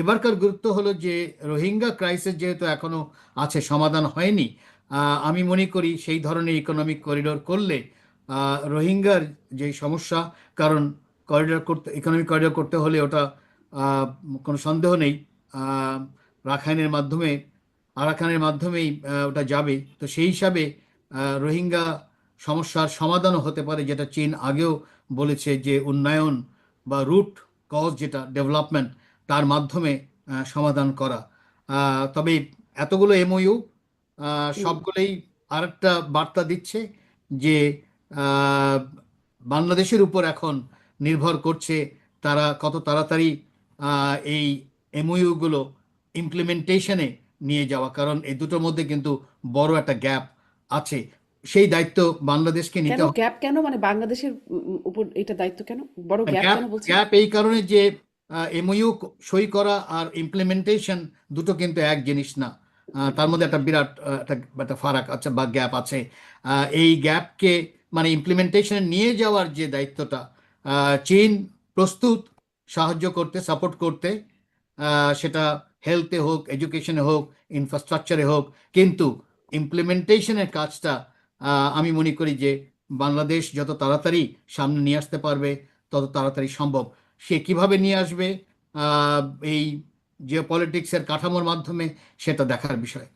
এবারকার গুরুত্ব হলো যে রোহিঙ্গা ক্রাইসিস যেহেতু এখনো আছে, সমাধান হয়নি। আমি মনে করি সেই ধরনের ইকোনমিক করিডোর করলে রোহিঙ্গার যে সমস্যা, কারণ করিডোর করতে, ইকোনমিক করিডোর করতে হলে ওটা আহ, কোনো সন্দেহ নেই, আহ, রাখাইনের মাধ্যমে, আরাকানের মাধ্যমেই ওটা যাবে। তো সেই হিসাবে রোহিঙ্গা সমস্যার সমাধানও হতে পারে, যেটা চীন আগেও বলেছে, যে উন্নয়ন বা রুট কজ, যেটা ডেভেলপমেন্ট, তার মাধ্যমে সমাধান করা। তবে এতগুলো এমওইউ হুম। সবগুলোই আরেকটা বার্তা দিচ্ছে যে আহ, বাংলাদেশের উপর এখন নির্ভর করছে তারা কত তাড়াতাড়ি এই এমওইউগুলো ইমপ্লিমেন্টেশনে নিয়ে যাওয়া, কারণ এই দুটোর মধ্যে কিন্তু বড় একটা গ্যাপ আছে। সেই দায়িত্ব বাংলাদেশকে কেন নিতে হবে। গ্যাপ কেন, মানে বাংলাদেশের উপর এটা দায়িত্ব কেন, বড় গ্যাপ গ্যাপ কেন বলছেন? গ্যাপ এই কারণে যে এমওইউ সই করা আর ইমপ্লিমেন্টেশন দুটো কিন্তু এক জিনিস না। তার মধ্যে একটা বিরাট একটা একটা ফারাক আছে বা গ্যাপ আছে। এই গ্যাপকে, মানে ইমপ্লিমেন্টেশনে নিয়ে যাওয়ার যে দায়িত্বটা, চীন প্রস্তুত সাহায্য করতে, সাপোর্ট করতে, সেটা হেলথে হোক, এডুকেশনে হোক, ইনফ্রাস্ট্রাকচারে হোক। কিন্তু ইমপ্লিমেন্টেশনের কাজটা আমি মনে করি যে বাংলাদেশ যত তাড়াতাড়ি সামনে নিয়ে আসতে পারবে তত তাড়াতাড়ি সম্ভব। সে কিভাবে নিয়ে আসবে, আহ, এই জিওপলিটিক্সের কাঠামোর মাধ্যমে, সেটা দেখার বিষয়।